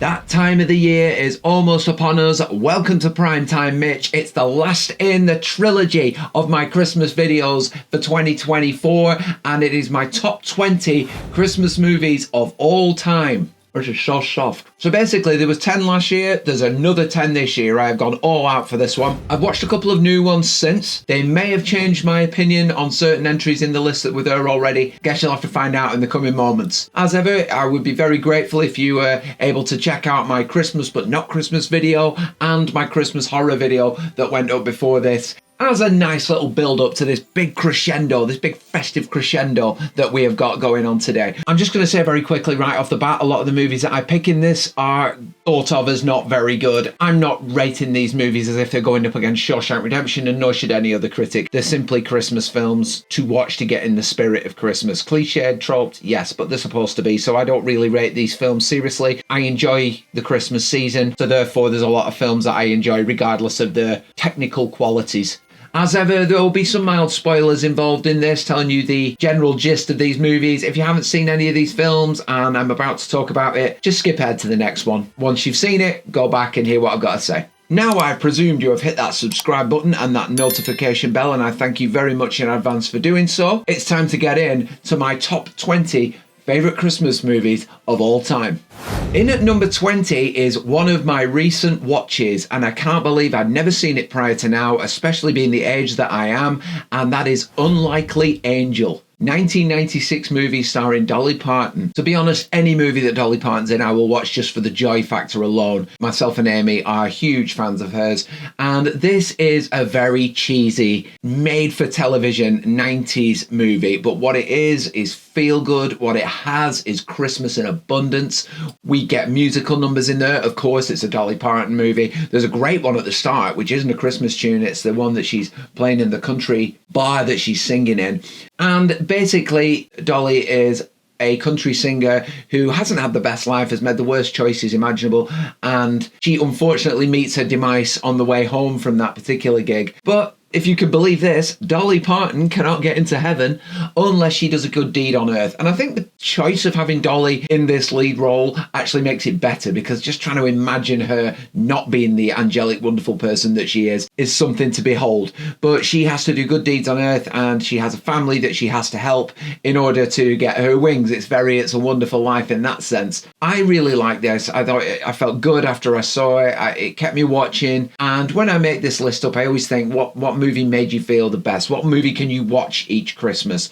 That time of the year is almost upon us. Welcome to Primetime, Mitch. It's the last in the trilogy of my Christmas videos for 2024, and it is my top 20 Christmas movies of all time. Which is so soft. So basically, there was 10 last year, there's another 10 this year. I have gone all out for this one. I've watched a couple of new ones since. They may have changed my opinion on certain entries in the list that were there already. Guess you'll have to find out in the coming moments. As ever, I would be very grateful if you were able to check out my Christmas but not Christmas video and my Christmas horror video that went up before this, as a nice little build up to this big crescendo, this big festive crescendo that we have got going on today. I'm just going to say very quickly right off the bat, a lot of the movies that I pick in this are thought of as not very good. I'm not rating these movies as if they're going up against Shawshank Redemption, and nor should any other critic. They're simply Christmas films to watch to get in the spirit of Christmas. Cliched, troped, yes, but they're supposed to be, so I don't really rate these films seriously. I enjoy the Christmas season, so therefore there's a lot of films that I enjoy regardless of their technical qualities. As ever, there will be some mild spoilers involved in this, telling you the general gist of these movies. If you haven't seen any of these films and I'm about to talk about it, just skip ahead to the next one. Once you've seen it, go back and hear what I've got to say. Now I've presumed you have hit that subscribe button and that notification bell, and I thank you very much in advance for doing so. It's time to get in to my top 20 favourite Christmas movies of all time. In at number 20 is one of my recent watches, and I can't believe I'd never seen it prior to now, especially being the age that I am, and that is Unlikely Angel. 1996 movie starring Dolly Parton. To be honest, any movie that Dolly Parton's in, I will watch just for the joy factor alone. Myself and Amy are huge fans of hers, and this is a very cheesy, made-for-television 90s movie, but what it is feel good. What it has is Christmas in abundance. We get musical numbers in there. Of course, it's a Dolly Parton movie. There's a great one at the start, which isn't a Christmas tune. It's the one that she's playing in the country bar that she's singing in. And basically, Dolly is a country singer who hasn't had the best life, has made the worst choices imaginable, and she unfortunately meets her demise on the way home from that particular gig. But if you can believe this, Dolly Parton cannot get into heaven unless she does a good deed on earth. And I think the choice of having Dolly in this lead role actually makes it better, because just trying to imagine her not being the angelic, wonderful person that she is something to behold. But she has to do good deeds on earth, and she has a family that she has to help in order to get her wings. It's a wonderful life in that sense. I really like this. I thought I felt good after I saw it. It kept me watching. And when I make this list up, I always think, what movie made you feel the best? What movie can you watch each Christmas?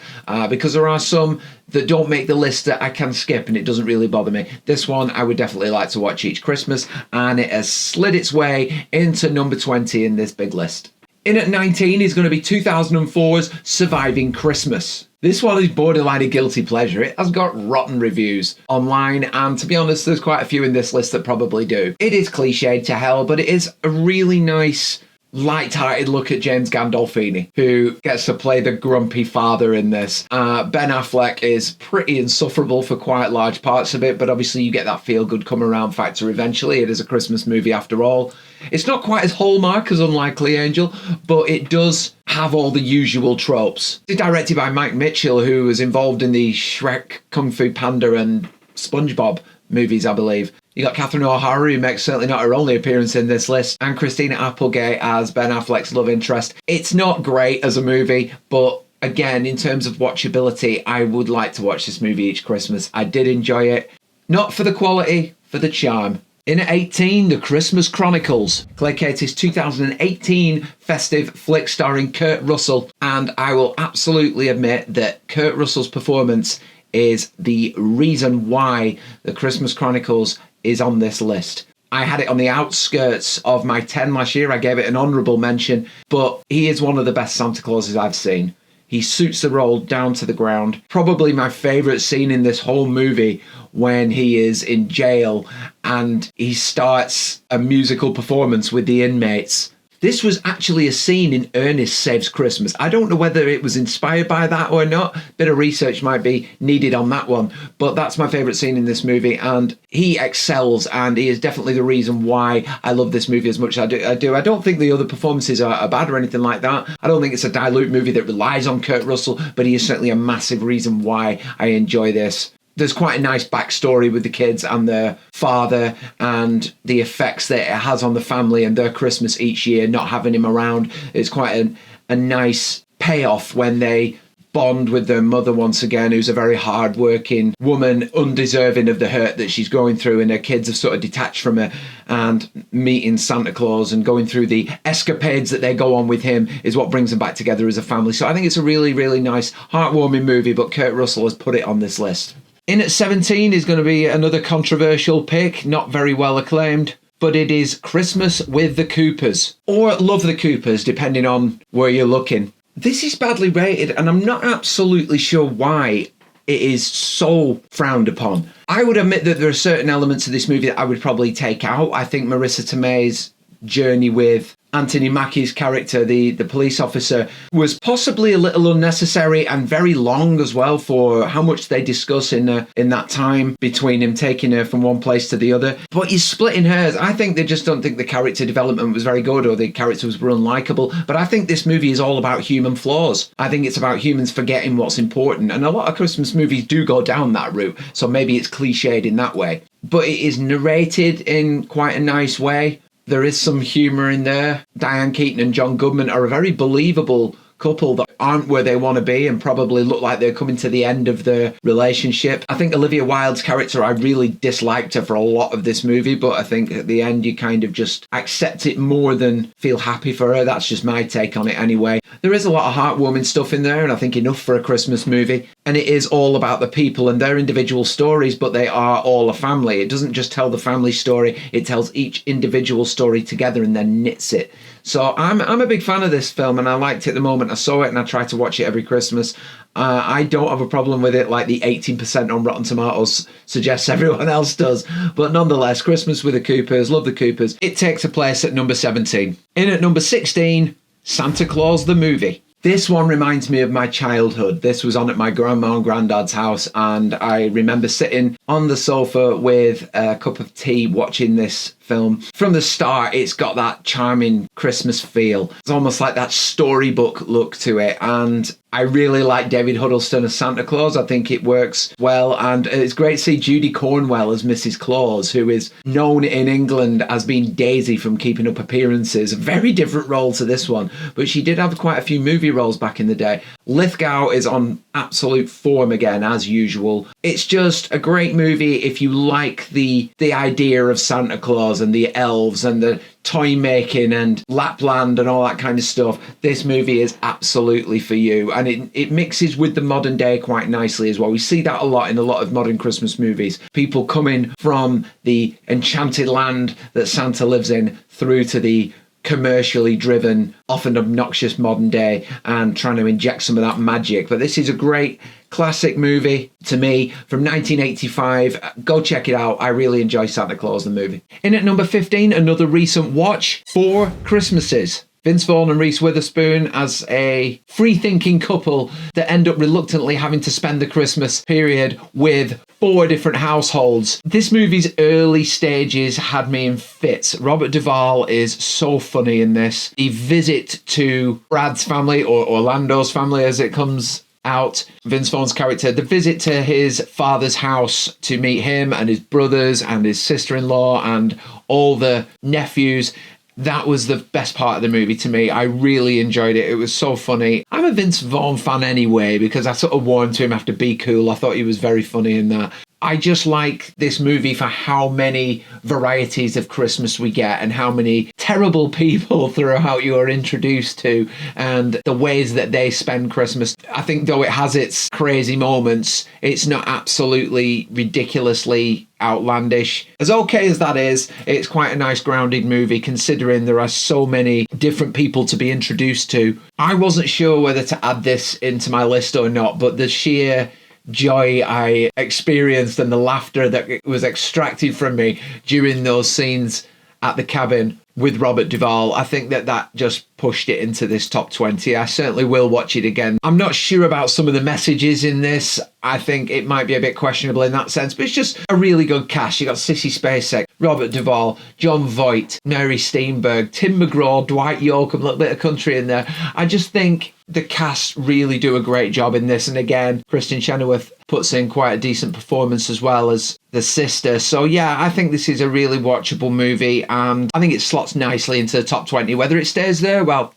Because there are some that don't make the list that I can skip, and it doesn't really bother me. This one I would definitely like to watch each Christmas, and it has slid its way into number 20 in this big list. In at 19 is going to be 2004's Surviving Christmas. This one is borderline a guilty pleasure. It has got rotten reviews online, and to be honest, there's quite a few in this list that probably do. It is cliched to hell, but it is a really nice, light-hearted look at James Gandolfini, who gets to play the grumpy father in this. Ben Affleck is pretty insufferable for quite large parts of it, but obviously you get that feel-good come-around factor eventually. It is a Christmas movie after all. It's not quite as Hallmark as Unlikely Angel, but it does have all the usual tropes. It's directed by Mike Mitchell, who was involved in the Shrek, Kung Fu Panda and SpongeBob movies, I believe. You got Catherine O'Hara, who makes certainly not her only appearance in this list, and Christina Applegate as Ben Affleck's love interest. It's not great as a movie, but again, in terms of watchability, I would like to watch this movie each Christmas. I did enjoy it. Not for the quality, for the charm. In at 18, The Christmas Chronicles, Clay Cate's 2018 festive flick starring Kurt Russell, and I will absolutely admit that Kurt Russell's performance is the reason why The Christmas Chronicles is on this list. I had it on the outskirts of my 10 last year. I gave it an honourable mention, but he is one of the best Santa Clauses I've seen. He suits the role down to the ground. Probably my favourite scene in this whole movie, when he is in jail and he starts a musical performance with the inmates. This was actually a scene in Ernest Saves Christmas. I don't know whether it was inspired by that or not. A bit of research might be needed on that one. But that's my favourite scene in this movie, and he excels, and he is definitely the reason why I love this movie as much as I do. I don't think the other performances are bad or anything like that. I don't think it's a dilute movie that relies on Kurt Russell, but he is certainly a massive reason why I enjoy this. There's quite a nice backstory with the kids and their father and the effects that it has on the family and their Christmas each year, not having him around. It's quite a nice payoff when they bond with their mother once again, who's a very hard-working woman, undeserving of the hurt that she's going through, and her kids have sort of detached from her, and meeting Santa Claus and going through the escapades that they go on with him is what brings them back together as a family. So I think it's a really, really nice, heartwarming movie, but Kurt Russell has put it on this list. In at 17 is going to be another controversial pick, not very well acclaimed, but it is Christmas with the Coopers, or Love the Coopers, depending on where you're looking. This is badly rated, and I'm not absolutely sure why it is so frowned upon. I would admit that there are certain elements of this movie that I would probably take out. I think Marissa Tomei's journey with Anthony Mackie's character, the police officer, was possibly a little unnecessary and very long as well for how much they discuss in that time between him taking her from one place to the other. But he's splitting hairs. I think they just don't think the character development was very good, or the characters were unlikable. But I think this movie is all about human flaws. I think it's about humans forgetting what's important. And a lot of Christmas movies do go down that route. So maybe it's cliched in that way. But it is narrated in quite a nice way. There is some humour in there. Diane Keaton and John Goodman are a very believable couple that aren't where they want to be and probably look like they're coming to the end of their relationship. I think Olivia Wilde's character, I really disliked her for a lot of this movie, but I think at the end you kind of just accept it more than feel happy for her. That's just my take on it anyway. There is a lot of heartwarming stuff in there, and I think enough for a Christmas movie. And it is all about the people and their individual stories, but they are all a family. It doesn't just tell the family story, it tells each individual story together and then knits it. So I'm a big fan of this film, and I liked it the moment I saw it, and I try to watch it every Christmas. I don't have a problem with it like the 18% on Rotten Tomatoes suggests everyone else does. But nonetheless, Christmas with the Coopers, Love the Coopers. It takes a place at number 17. In at number 16, Santa Claus the Movie. This one reminds me of my childhood. This was on at my grandma and granddad's house, and I remember sitting on the sofa with a cup of tea watching this film. From the start, it's got that charming Christmas feel. It's almost like that storybook look to it, and I really like David Huddleston as Santa Claus. I think it works well, and it's great to see Judy Cornwell as Mrs. Claus, who is known in England as being Daisy from Keeping Up Appearances. A very different role to this one, but she did have quite a few movie roles back in the day. Lithgow is on absolute form again, as usual. It's just a great movie if you like the idea of Santa Claus and the elves and the toy making and Lapland and all that kind of stuff. This movie is absolutely for you, and it mixes with the modern day quite nicely as well. We see that a lot in a lot of modern Christmas movies. People coming from the enchanted land that Santa lives in through to the commercially driven, often obnoxious modern day, and trying to inject some of that magic. But this is a great classic movie to me from 1985. Go check it out. I really enjoy Santa Claus the movie. In at number 15, another recent watch, Four Christmases. Vince Vaughn and Reese Witherspoon as a free-thinking couple that end up reluctantly having to spend the Christmas period with 4 different households. This movie's early stages had me in fits. Robert Duvall is so funny in this. The visit to Brad's family, or Orlando's family as it comes out, Vince Vaughn's character, the visit to his father's house to meet him and his brothers and his sister-in-law and all the nephews. That was the best part of the movie to me. I really enjoyed it. It was so funny. I'm a Vince Vaughn fan anyway, because I sort of warmed to him after Be Cool. I thought he was very funny in that. I just like this movie for how many varieties of Christmas we get and how many terrible people throughout you are introduced to and the ways that they spend Christmas. I think though it has its crazy moments, it's not absolutely ridiculously outlandish. As okay as that is, it's quite a nice grounded movie considering there are so many different people to be introduced to. I wasn't sure whether to add this into my list or not, but the sheer joy I experienced and the laughter that was extracted from me during those scenes at the cabin with Robert Duvall, I think that just pushed it into this top 20. I certainly will watch it again. I'm not sure about some of the messages in this. I think it might be a bit questionable in that sense, but it's just a really good cast. You got Sissy Spacek, Robert Duvall, John Voight, Mary Steenburgen, Tim McGraw, Dwight Yoakam, a little bit of country in there. I just think the cast really do a great job in this. And again, Kristen Chenoweth puts in quite a decent performance as well as the sister. So yeah, I think this is a really watchable movie, and I think it slots nicely into the top 20. Whether it stays there, well,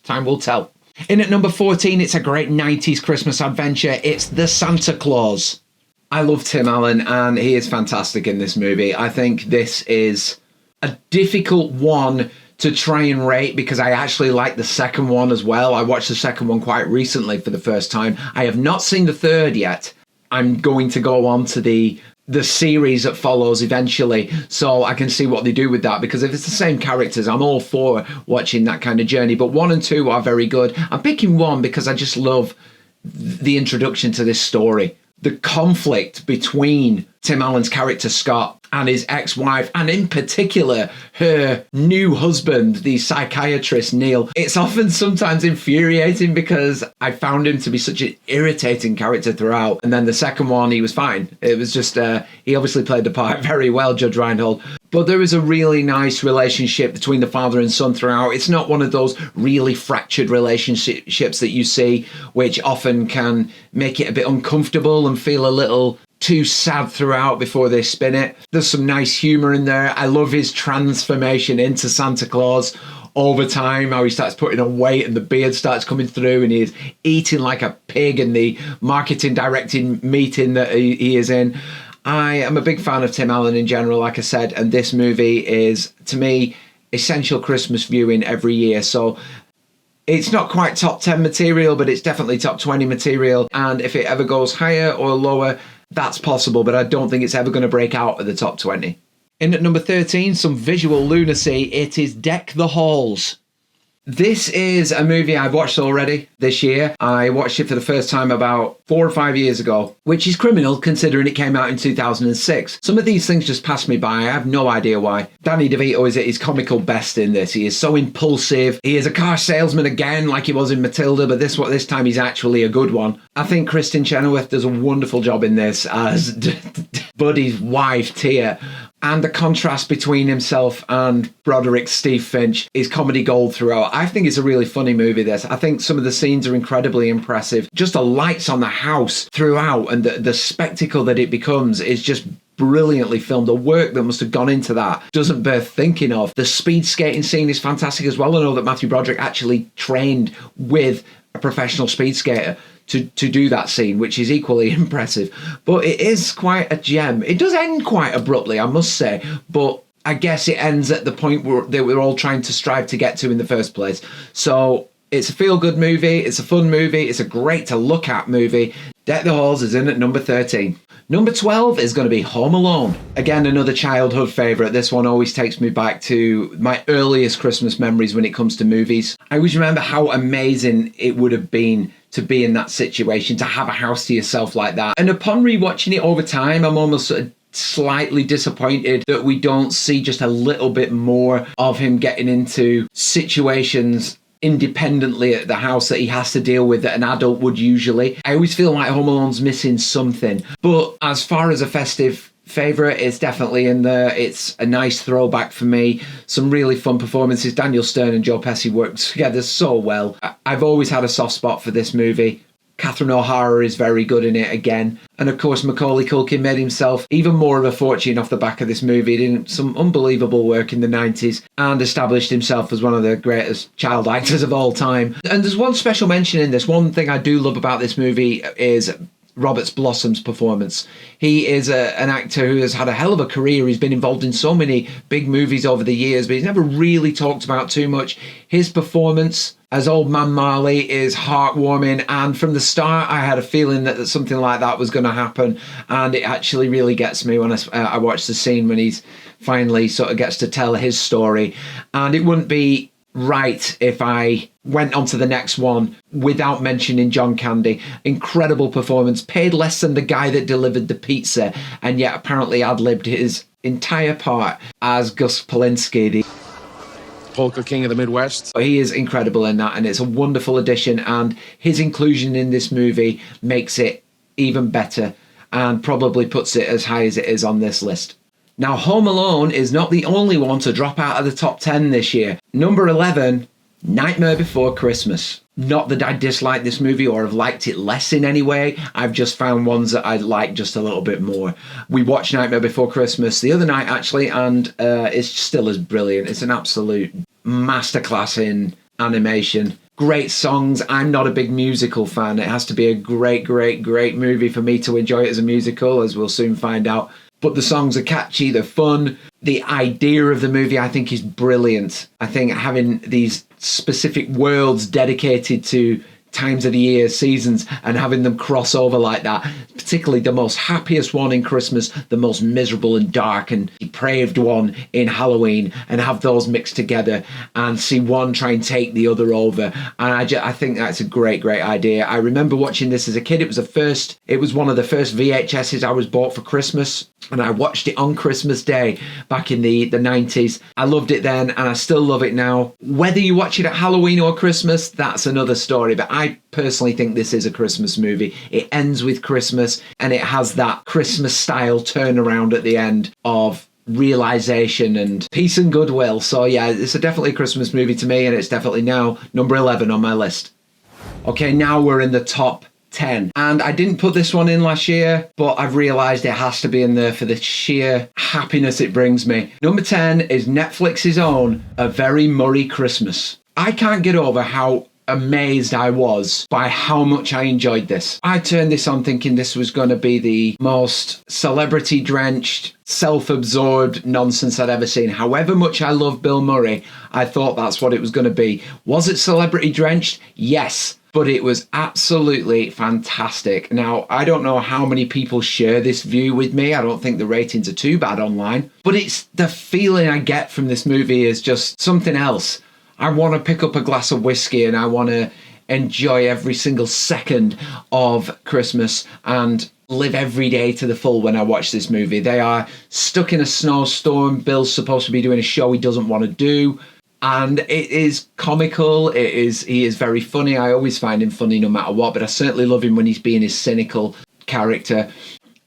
time will tell. In at number 14, it's a great 90s Christmas adventure. It's The Santa Claus. I love Tim Allen, and he is fantastic in this movie. I think this is a difficult one to try and rate because I actually like the second one as well. I watched the second one quite recently for the first time. I have not seen the third yet. I'm going to go on to the series that follows eventually, so I can see what they do with that, because if it's the same characters, I'm all for watching that kind of journey. But 1 and 2 are very good. I'm picking 1 because I just love the introduction to this story. The conflict between Tim Allen's character Scott and his ex-wife, and in particular her new husband, the psychiatrist Neil. It's often sometimes infuriating because I found him to be such an irritating character throughout, and then the second one he was fine. It was just he obviously played the part very well, Judge Reinhold. But there is a really nice relationship between the father and son throughout. It's not one of those really fractured relationships that you see, which often can make it a bit uncomfortable and feel a little too sad throughout before they spin it. There's some nice humour in there. I love his transformation into Santa Claus over time, how he starts putting on weight and the beard starts coming through and he's eating like a pig in the marketing directing meeting that he is in. I am a big fan of Tim Allen in general, like I said, and this movie is, to me, essential Christmas viewing every year. So it's not quite top 10 material, but it's definitely top 20 material. And if it ever goes higher or lower, that's possible, but I don't think it's ever going to break out of the top 20. In at number 13, some visual lunacy. It is Deck the Halls. This is a movie I've watched already this year. I watched it for the first time about 4 or 5 years ago, which is criminal considering it came out in 2006. Some of these things just pass me by. I have no idea why. Danny DeVito is at his comical best in this. He is so impulsive. He is a car salesman again, like he was in Matilda, but this time he's actually a good one. I think Kristin Chenoweth does a wonderful job in this as Buddy's wife, Tia. And the contrast between himself and Broderick Steve Finch is comedy gold throughout. I think it's a really funny movie, this. I think some of the scenes are incredibly impressive. Just the lights on the house throughout and the spectacle that it becomes is just brilliantly filmed. The work that must have gone into that doesn't bear thinking of. The speed skating scene is fantastic as well. I know that Matthew Broderick actually trained with a professional speed skater to do that scene, which is equally impressive. But it is quite a gem. It does end quite abruptly, I must say, but I guess it ends at the point where they were all trying to strive to get to in the first place. So it's a feel-good movie, it's a fun movie, it's a great to look at movie. Deck the Halls is in at number 13. Number 12 is going to be Home Alone. Again, another childhood favourite. This one always takes me back to my earliest Christmas memories when it comes to movies. I always remember how amazing it would have been to be in that situation, to have a house to yourself like that. And upon rewatching it over time, I'm almost sort of slightly disappointed that we don't see just a little bit more of him getting into situations independently at the house that he has to deal with that an adult would usually. I always feel like Home Alone's missing something. But as far as a festive favourite, it's definitely in there. It's a nice throwback for me. Some really fun performances. Daniel Stern and Joe Pesci work together so well. I've always had a soft spot for this movie. Catherine O'Hara is very good in it again. And of course, Macaulay Culkin made himself even more of a fortune off the back of this movie, doing some unbelievable work in the 90s and established himself as one of the greatest child actors of all time. And there's one special mention in this. One thing I do love about this movie is Robert Blossom's performance. He is an actor who has had a hell of a career. He's been involved in so many big movies over the years, but he's never really talked about too much. His performance as Old Man Marley is heartwarming, and from the start I had a feeling that something like that was going to happen, and it actually really gets me when I watch the scene when he's finally sort of gets to tell his story. And it wouldn't be right if I went on to the next one without mentioning John Candy. Incredible performance, paid less than the guy that delivered the pizza, and yet apparently ad-libbed his entire part as Gus Polinski, the Polka King of the Midwest. He is incredible in that, and it's a wonderful addition, and his inclusion in this movie makes it even better and probably puts it as high as it is on this list. Now, Home Alone is not the only one to drop out of the top 10 this year. Number 11, Nightmare Before Christmas. Not that I dislike this movie or have liked it less in any way. I've just found ones that I like just a little bit more. We watched Nightmare Before Christmas the other night, actually, and it's still as brilliant. It's an absolute masterclass in animation. Great songs. I'm not a big musical fan. It has to be a great, great, great movie for me to enjoy it as a musical, as we'll soon find out. But the songs are catchy, they're fun. The idea of the movie, I think, is brilliant. I think having these specific worlds dedicated to times of the year, seasons, and having them cross over like that, particularly the most happiest one in Christmas, the most miserable and dark and depraved one in Halloween, and have those mixed together and see one try and take the other over. And I think that's a great, great idea. I remember watching this as a kid. It was one of the first VHSs I was bought for Christmas, and I watched it on Christmas Day back in the 90s. I loved it then, and I still love it now. Whether you watch it at Halloween or Christmas, that's another story, but I personally think this is a Christmas movie. It ends with Christmas, and it has that Christmas style turnaround at the end of realization and peace and goodwill. So yeah, it's definitely a Christmas movie to me, and it's definitely now number 11 on my list. Okay, now we're in the top 10. And I didn't put this one in last year, but I've realised it has to be in there for the sheer happiness it brings me. Number 10 is Netflix's own A Very Murray Christmas. I can't get over how amazed I was by how much I enjoyed this. I turned this on thinking this was going to be the most celebrity-drenched, self-absorbed nonsense I'd ever seen. However much I love Bill Murray, I thought that's what it was going to be. Was it celebrity-drenched? Yes. But it was absolutely fantastic. Now, I don't know how many people share this view with me. I don't think the ratings are too bad online. But it's the feeling I get from this movie is just something else. I want to pick up a glass of whiskey and I want to enjoy every single second of Christmas and live every day to the full when I watch this movie. They are stuck in a snowstorm. Bill's supposed to be doing a show he doesn't want to do. And it is comical. He is very funny. I always find him funny no matter what, but I certainly love him when he's being his cynical character.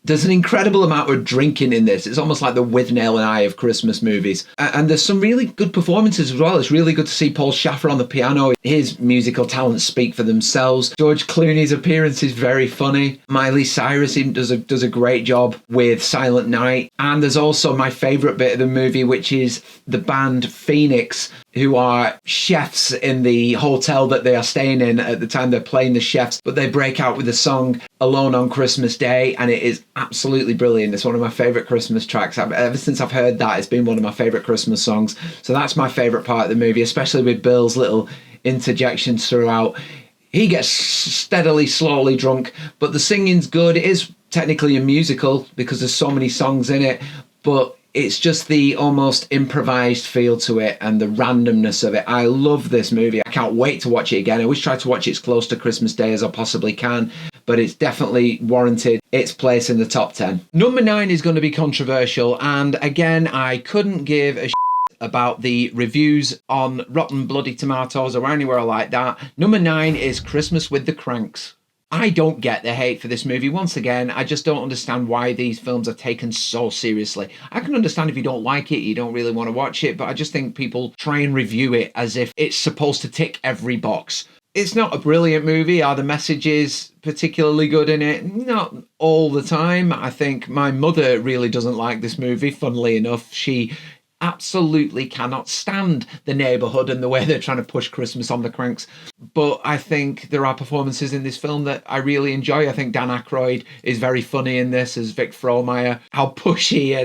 There's an incredible amount of drinking in this. It's almost like the Withnail and I of Christmas movies. And there's some really good performances as well. It's really good to see Paul Schaffer on the piano. His musical talents speak for themselves. George Clooney's appearance is very funny. Miley Cyrus does a great job with Silent Night. And there's also my favourite bit of the movie, which is the band Phoenix, who are chefs in the hotel that they are staying in at the time they're playing the chefs, but they break out with the song Alone on Christmas Day, and it is absolutely brilliant. It's one of my favourite Christmas tracks. Ever since I've heard that, it's been one of my favourite Christmas songs. So that's my favourite part of the movie, especially with Bill's little interjections throughout. He gets steadily, slowly drunk, but the singing's good. It is technically a musical because there's so many songs in it, but it's just the almost improvised feel to it and the randomness of it. I love this movie. I can't wait to watch it again. I always try to watch it as close to Christmas Day as I possibly can, but it's definitely warranted its place in the top 10. Number 9 is going to be controversial, and again, I couldn't give a about the reviews on Rotten Bloody Tomatoes or anywhere like that. Number 9 is Christmas with the Cranks. I don't get the hate for this movie. Once again, I just don't understand why these films are taken so seriously. I can understand if you don't like it, you don't really want to watch it, but I just think people try and review it as if it's supposed to tick every box. It's not a brilliant movie. Are the messages particularly good in it? Not all the time. I think my mother really doesn't like this movie, funnily enough. She absolutely cannot stand the neighbourhood and the way they're trying to push Christmas on the Cranks. But I think there are performances in this film that I really enjoy. I think Dan Aykroyd is very funny in this as Vic Frohmeyer. How pushy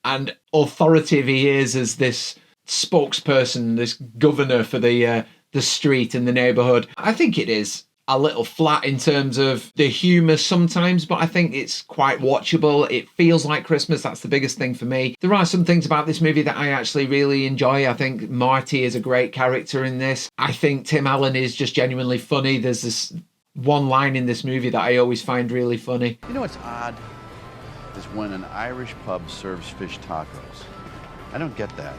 and authoritative he is as this spokesperson, this governor for the street and the neighbourhood. I think it is a little flat in terms of the humour sometimes, but I think it's quite watchable. It feels like Christmas. That's the biggest thing for me. There are some things about this movie that I actually really enjoy. I think Marty is a great character in this. I think Tim Allen is just genuinely funny. There's this one line in this movie that I always find really funny. You know what's odd is when an Irish pub serves fish tacos. I don't get that.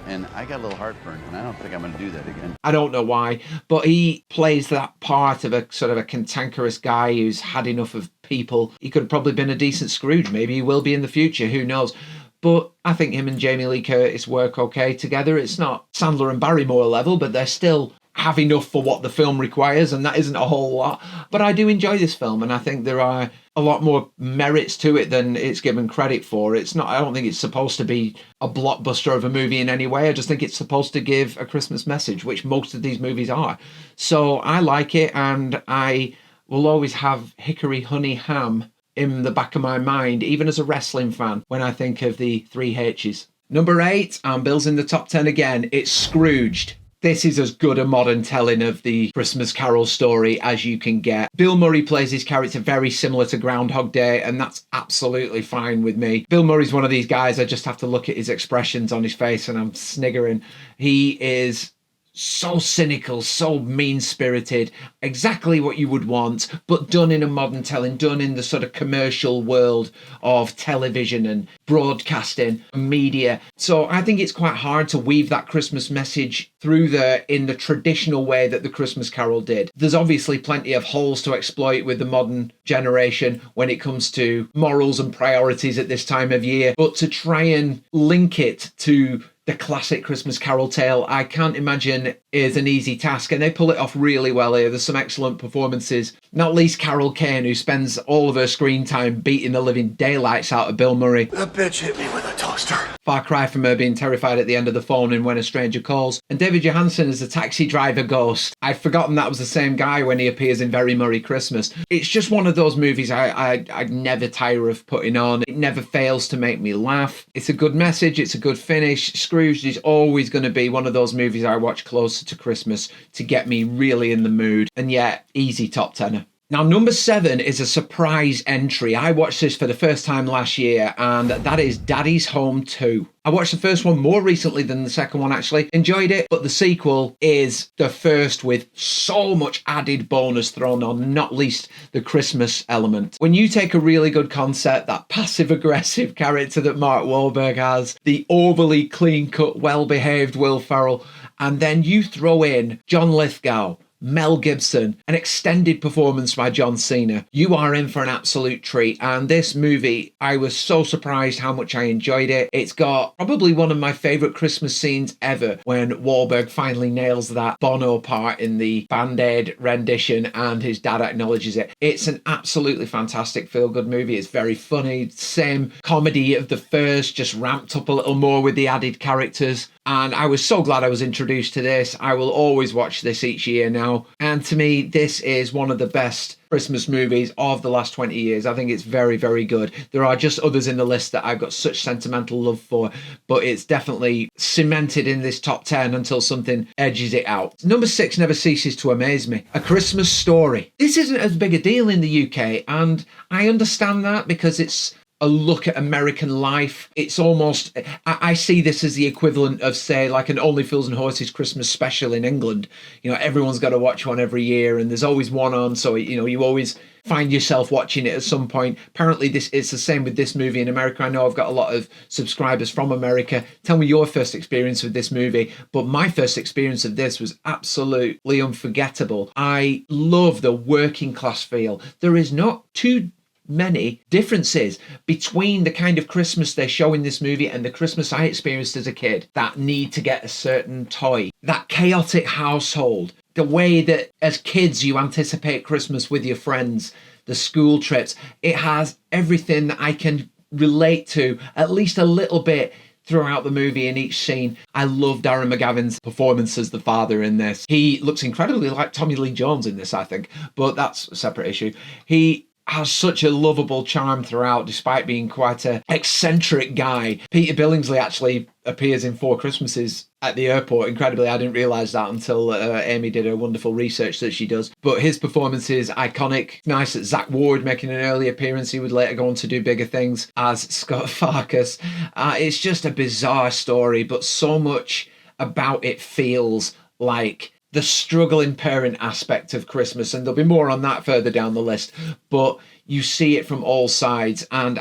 And I got a little heartburn, and I don't think I'm going to do that again. I don't know why, but he plays that part of a sort of a cantankerous guy who's had enough of people. He could have probably been a decent Scrooge. Maybe he will be in the future. Who knows? But I think him and Jamie Lee Curtis work okay together. It's not Sandler and Barrymore level, but they're still have enough for what the film requires, and that isn't a whole lot. But I do enjoy this film, and I think there are a lot more merits to it than it's given credit for. It's not, I don't think it's supposed to be a blockbuster of a movie in any way. I just think it's supposed to give a Christmas message, which most of these movies are. So I like it, and I will always have hickory honey ham in the back of my mind, even as a wrestling fan, when I think of the 3 H's. Number 8, and Bill's in the top 10 again, it's Scrooged. This is as good a modern telling of the Christmas Carol story as you can get. Bill Murray plays his character very similar to Groundhog Day, and that's absolutely fine with me. Bill Murray's one of these guys, I just have to look at his expressions on his face and I'm sniggering. He is so cynical, so mean-spirited, exactly what you would want, but done in a modern telling, done in the sort of commercial world of television and broadcasting and media. So I think it's quite hard to weave that Christmas message through there in the traditional way that the Christmas Carol did. There's obviously plenty of holes to exploit with the modern generation when it comes to morals and priorities at this time of year, but to try and link it to the classic Christmas Carol tale, I can't imagine is an easy task, and they pull it off really well here. There's some excellent performances, not least Carol Kane, who spends all of her screen time beating the living daylights out of Bill Murray. The bitch hit me with a toaster. Far cry from her being terrified at the end of the phone in When a Stranger Calls. And David Johansen as the taxi driver ghost. I'd forgotten that was the same guy when he appears in Very Merry Christmas. It's just one of those movies I never tire of putting on. It never fails to make me laugh. It's a good message, it's a good finish. Scrooged is always going to be one of those movies I watch closer to Christmas to get me really in the mood. And yet, easy top tenner. Now, number 7 is a surprise entry. I watched this for the first time last year, and that is Daddy's Home 2. I watched the first one more recently than the second one, actually. Enjoyed it, but the sequel is the first with so much added bonus thrown on, not least the Christmas element. When you take a really good concept, that passive-aggressive character that Mark Wahlberg has, the overly clean-cut, well-behaved Will Ferrell, and then you throw in John Lithgow, Mel Gibson, an extended performance by John Cena, you are in for an absolute treat. And this movie, I was so surprised how much I enjoyed it. It's got probably one of my favourite Christmas scenes ever when Wahlberg finally nails that Bono part in the Band-Aid rendition and his dad acknowledges it. It's an absolutely fantastic feel-good movie. It's very funny. Same comedy of the first, just ramped up a little more with the added characters. And I was so glad I was introduced to this. I will always watch this each year now. And to me, this is one of the best Christmas movies of the last 20 years. I think it's very, very good. There are just others in the list that I've got such sentimental love for, but it's definitely cemented in this top 10 until something edges it out. Number 6 never ceases to amaze me. A Christmas Story. This isn't as big a deal in the UK, and I understand that because it's a look at American life. It's almost, I see this as the equivalent of, say, like an Only Fools and Horses Christmas special in England. You know, everyone's got to watch one every year and there's always one on, so, you know, you always find yourself watching it at some point. Apparently it's the same with this movie in America. I know I've got a lot of subscribers from America. Tell me your first experience with this movie. But my first experience of this was absolutely unforgettable. I love the working class feel. There is not too many differences between the kind of Christmas they show in this movie and the Christmas I experienced as a kid. That need to get a certain toy, that chaotic household, the way that as kids you anticipate Christmas with your friends, the school trips. It has everything that I can relate to at least a little bit throughout the movie in each scene. I love Darren McGavin's performance as the father in this. He looks incredibly like Tommy Lee Jones in this, I think, but that's a separate issue. He has such a lovable charm throughout, despite being quite an eccentric guy. Peter Billingsley actually appears in 4 Christmases at the airport. Incredibly, I didn't realise that until Amy did her wonderful research that she does. But his performance is iconic. Nice that Zach Ward making an early appearance. He would later go on to do bigger things as Scott Farkas. It's just a bizarre story, but so much about it feels like the struggling parent aspect of Christmas, and there'll be more on that further down the list, but you see it from all sides, and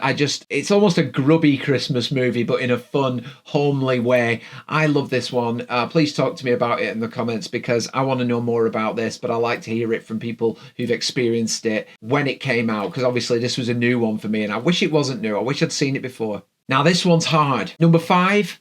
it's almost a grubby Christmas movie, but in a fun, homely way. I love this one. Please talk to me about it in the comments, because I want to know more about this, but I like to hear it from people who've experienced it when it came out, because obviously this was a new one for me, and I wish it wasn't new. I wish I'd seen it before. Now this one's hard. Number 5,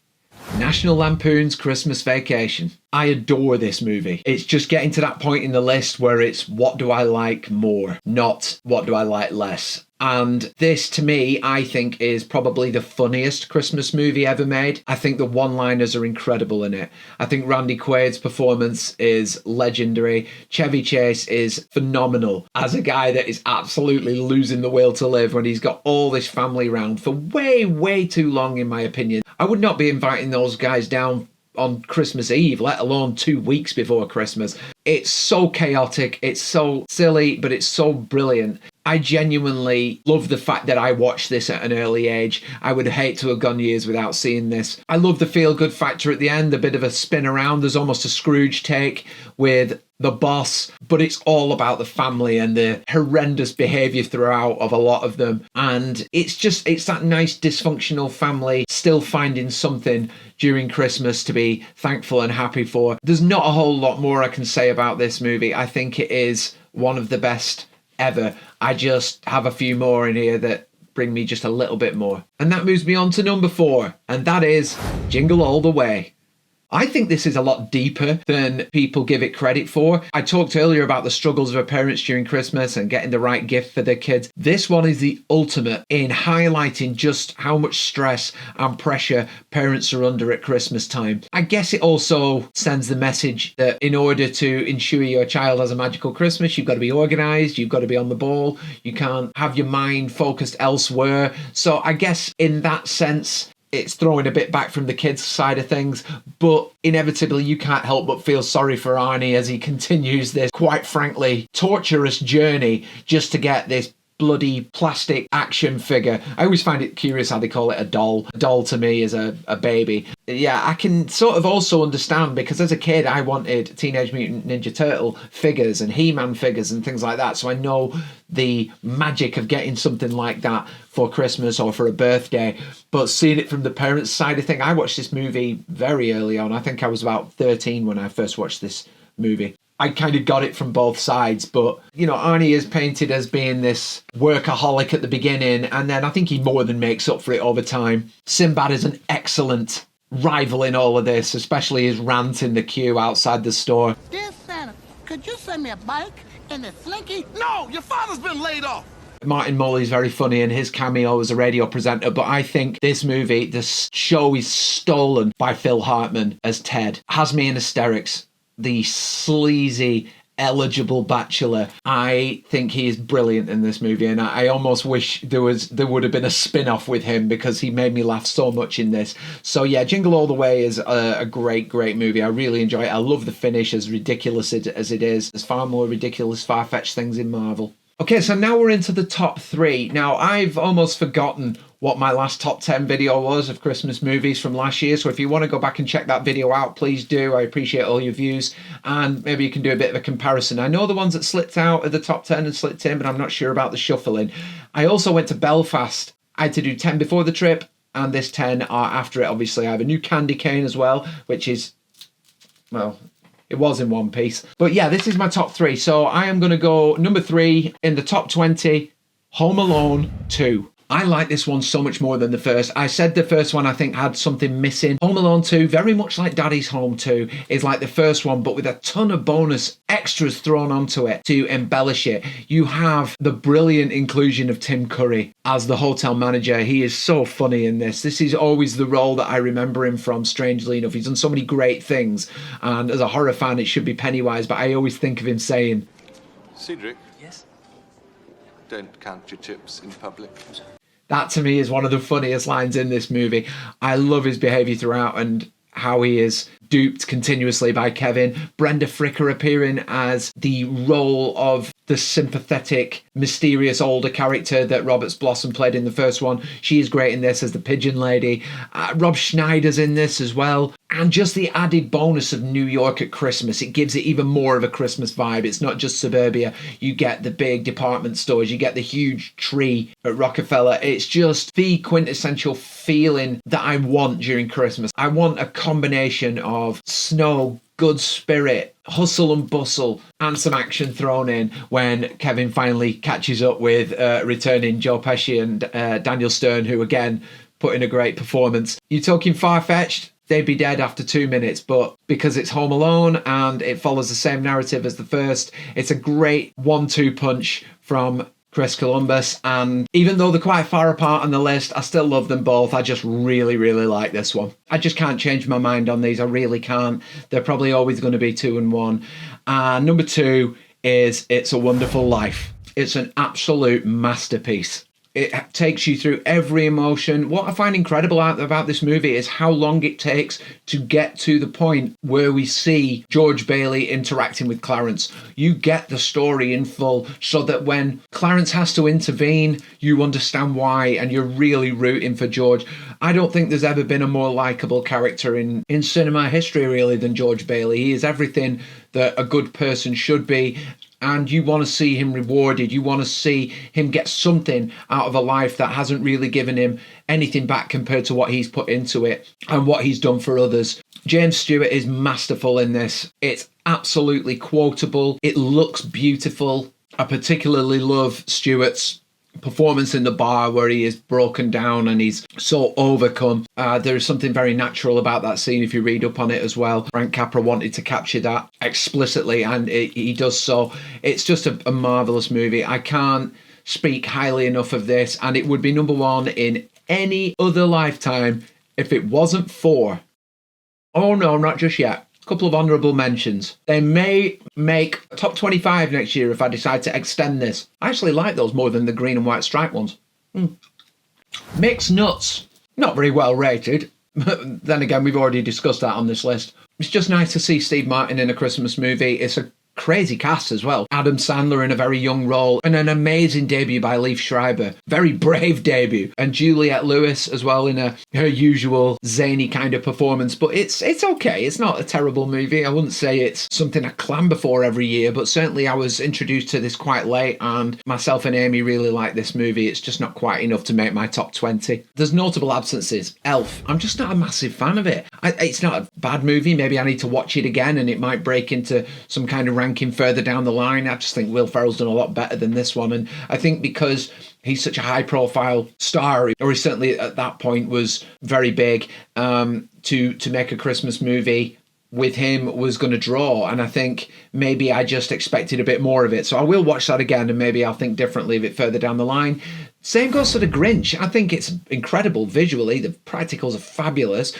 National Lampoon's Christmas Vacation. I adore this movie. It's just getting to that point in the list where it's what do I like more, not what do I like less. And this, to me, I think is probably the funniest Christmas movie ever made. I think the one-liners are incredible in it. I think Randy Quaid's performance is legendary. Chevy Chase is phenomenal as a guy that is absolutely losing the will to live when he's got all this family around for way, way too long, in my opinion. I would not be inviting those guys down on Christmas Eve, let alone 2 weeks before Christmas. It's so chaotic, it's so silly, but it's so brilliant. I genuinely love the fact that I watched this at an early age. I would hate to have gone years without seeing this. I love the feel-good factor at the end, a bit of a spin around. There's almost a Scrooge take with the boss, but it's all about the family and the horrendous behaviour throughout of a lot of them. And it's that nice dysfunctional family still finding something during Christmas to be thankful and happy for. There's not a whole lot more I can say about this movie. I think it is one of the best ever. I just have a few more in here that bring me just a little bit more. And that moves me on to number 4, and that is Jingle All the Way. I think this is a lot deeper than people give it credit for. I talked earlier about the struggles of parents during Christmas and getting the right gift for their kids. This one is the ultimate in highlighting just how much stress and pressure parents are under at Christmas time. I guess it also sends the message that in order to ensure your child has a magical Christmas, you've got to be organised, you've got to be on the ball, you can't have your mind focused elsewhere. So I guess in that sense, it's throwing a bit back from the kids' side of things, but inevitably you can't help but feel sorry for Arnie as he continues this, quite frankly, torturous journey just to get this bloody plastic action figure. I always find it curious how they call it a doll. A doll to me is a baby. Yeah, I can sort of also understand, because as a kid I wanted Teenage Mutant Ninja Turtle figures and He-Man figures and things like that, so I know the magic of getting something like that for Christmas or for a birthday. But seeing it from the parents' side of thing, I watched this movie very early on. I think I was about 13 when I first watched this movie. I kind of got it from both sides, but, you know, Arnie is painted as being this workaholic at the beginning, and then I think he more than makes up for it over time. Sinbad is an excellent rival in all of this, especially his rant in the queue outside the store. Dear Santa, could you send me a bike and a slinky? No, your father's been laid off. Martin Mulley's very funny in his cameo as a radio presenter, but I think this movie, the show is stolen by Phil Hartman as Ted. Has me in hysterics. The sleazy, eligible bachelor. I think he is brilliant in this movie, and I almost wish there would have been a spin-off with him, because he made me laugh so much in this. So yeah, Jingle All the Way is a great movie. I really enjoy it. I love the finish, as ridiculous as it is. There's far more ridiculous, far-fetched things in Marvel. Okay, so now we're into the top 3. Now, I've almost forgotten what my last top 10 video was of Christmas movies from last year, so if you want to go back and check that video out, please do. I appreciate all your views, and maybe you can do a bit of a comparison. I know the ones that slipped out of the top 10 and slipped in, but I'm not sure about the shuffling. I also went to Belfast. I had to do 10 before the trip, and this 10 are after it, obviously. I have a new candy cane as well, which is, well, it was in one piece. But yeah, this is my top 3. So I am going to go number 3 in the top 20, Home Alone 2. I like this one so much more than the first. I said the first one I think had something missing. Home Alone 2, very much like Daddy's Home 2, is like the first one, but with a ton of bonus extras thrown onto it to embellish it. You have the brilliant inclusion of Tim Curry as the hotel manager. He is so funny in this. This is always the role that I remember him from, strangely enough. He's done so many great things, and as a horror fan it should be Pennywise, but I always think of him saying, Cedric? Yes? Don't count your chips in public. That to me is one of the funniest lines in this movie. I love his behaviour throughout and how he is duped continuously by Kevin. Brenda Fricker appearing as the role of the sympathetic, mysterious older character that Roberts Blossom played in the first one. She is great in this as the pigeon lady. Rob Schneider's in this as well. And just the added bonus of New York at Christmas. It gives it even more of a Christmas vibe. It's not just suburbia. You get the big department stores. You get the huge tree at Rockefeller. It's just the quintessential feeling that I want during Christmas. I want a combination of snow, good spirit, hustle and bustle, and some action thrown in when Kevin finally catches up with returning Joe Pesci and Daniel Stern, who again put in a great performance. You're talking far-fetched? they'd be dead after 2 minutes, but because it's Home Alone and it follows the same narrative as the first, it's a great 1-2 punch from Chris Columbus. And even though they're quite far apart on the list, I still love them both. I just really, really like this one. I just can't change my mind on these. I really can't. They're probably always going to be 2 and 1. And number 2 is It's a Wonderful Life. It's an absolute masterpiece. It takes you through every emotion. What I find incredible about this movie is how long it takes to get to the point where we see George Bailey interacting with Clarence. You get the story in full so that when Clarence has to intervene, you understand why and you're really rooting for George. I don't think there's ever been a more likable character in cinema history, really, than George Bailey. He is everything that a good person should be. And you want to see him rewarded. You want to see him get something out of a life that hasn't really given him anything back compared to what he's put into it and what he's done for others. James Stewart is masterful in this. It's absolutely quotable. It looks beautiful. I particularly love Stewart's performance in the bar where he is broken down and he's so overcome. There is something very natural about that scene if you read up on it as well. Frank Capra wanted to capture that explicitly and he does so. It's just a marvellous movie. I can't speak highly enough of this, and it would be number 1 in any other lifetime if it wasn't for, oh no, not just yet, couple of honourable mentions. They may make top 25 next year if I decide to extend this. I actually like those more than the green and white stripe ones. Mixed Nuts. Not very well rated. Then again, we've already discussed that on this list. It's just nice to see Steve Martin in a Christmas movie. It's a crazy cast as well. Adam Sandler in a very young role and an amazing debut by Liev Schreiber. Very brave debut. And Juliette Lewis as well in her usual zany kind of performance. But it's okay. It's not a terrible movie. I wouldn't say it's something I clamber for every year, but certainly I was introduced to this quite late and myself and Amy really like this movie. It's just not quite enough to make my top 20. There's notable absences. Elf. I'm just not a massive fan of it. It's not a bad movie. Maybe I need to watch it again and it might break into some kind of ranking further down the line. I just think Will Ferrell's done a lot better than this one, and I think because he's such a high profile star, or he certainly at that point was very big, to make a Christmas movie with him was going to draw, and I think maybe I just expected a bit more of it. So I will watch that again and maybe I'll think differently of it further down the line. Same goes for The Grinch. I think it's incredible visually. The practicals are fabulous,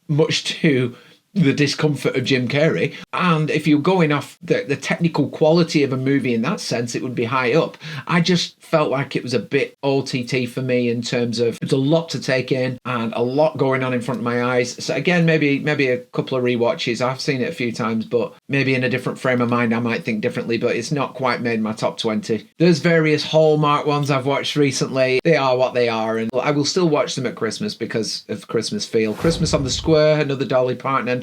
much to the discomfort of Jim Carrey. And if you're going off the technical quality of a movie in that sense, it would be high up. I just felt like it was a bit OTT for me in terms of there's a lot to take in and a lot going on in front of my eyes. So again, maybe a couple of rewatches. I've seen it a few times, but maybe in a different frame of mind I might think differently, but it's not quite made my top 20. There's various Hallmark ones I've watched recently. They are what they are, and I will still watch them at Christmas because of Christmas feel. Christmas on the Square, another Dolly Parton entry,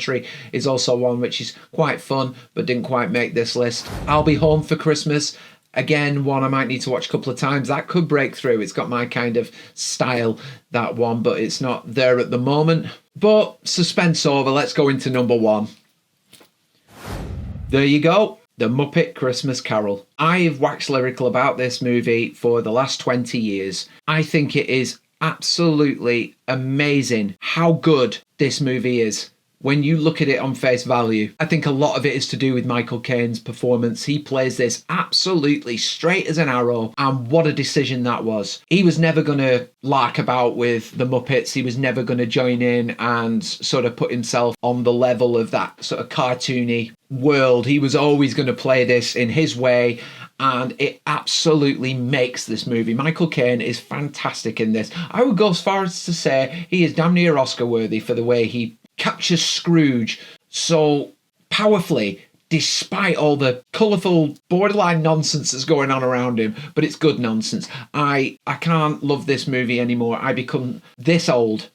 is also one which is quite fun but didn't quite make this list. I'll Be Home for Christmas, again, one I might need to watch a couple of times. That could break through. It's got my kind of style, that one, but it's not there at the moment. But suspense over, let's go into number 1. There you go. The Muppet Christmas Carol. I've waxed lyrical about this movie for the last 20 years. I think it is absolutely amazing how good this movie is. When you look at it on face value, I think a lot of it is to do with Michael Caine's performance. He plays this absolutely straight as an arrow, and what a decision that was. He was never going to lark about with the Muppets. He was never going to join in and sort of put himself on the level of that sort of cartoony world. He was always going to play this in his way, and it absolutely makes this movie. Michael Caine is fantastic in this. I would go as far as to say he is damn near Oscar worthy for the way he captures Scrooge so powerfully despite all the colourful borderline nonsense that's going on around him, but it's good nonsense. I can't love this movie anymore. I become this old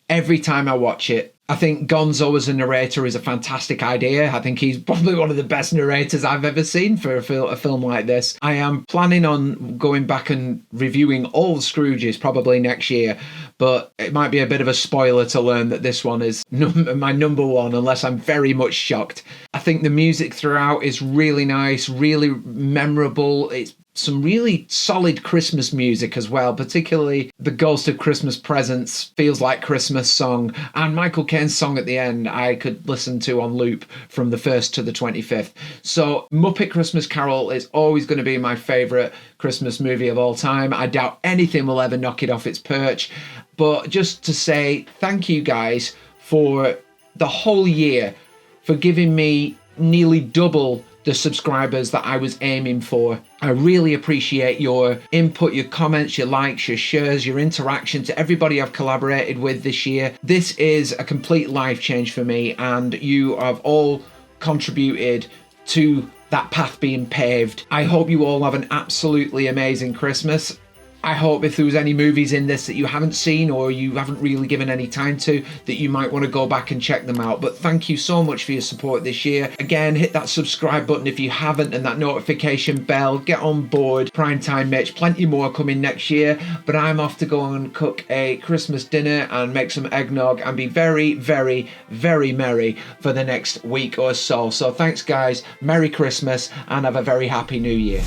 every time I watch it. I think Gonzo as a narrator is a fantastic idea. I think he's probably one of the best narrators I've ever seen for a film like this. I am planning on going back and reviewing all the Scrooges probably next year, but it might be a bit of a spoiler to learn that this one is my number 1 unless I'm very much shocked. I think the music throughout is really nice, really memorable. It's some really solid Christmas music as well, particularly the Ghost of Christmas Presents, Feels Like Christmas song, and Michael Caine's song at the end I could listen to on loop from the 1st to the 25th. So Muppet Christmas Carol is always going to be my favourite Christmas movie of all time. I doubt anything will ever knock it off its perch. But just to say thank you guys for the whole year, for giving me nearly double the subscribers that I was aiming for. I really appreciate your input, your comments, your likes, your shares, your interaction, to everybody I've collaborated with this year. This is a complete life change for me, and you have all contributed to that path being paved. I hope you all have an absolutely amazing Christmas. I hope if there was any movies in this that you haven't seen or you haven't really given any time to, that you might want to go back and check them out. But thank you so much for your support this year. Again, hit that subscribe button if you haven't, and that notification bell. Get on board Primetime Mitch. Plenty more coming next year. But I'm off to go and cook a Christmas dinner and make some eggnog and be very, very, very merry for the next week or so. So thanks guys, Merry Christmas, and have a very happy New Year.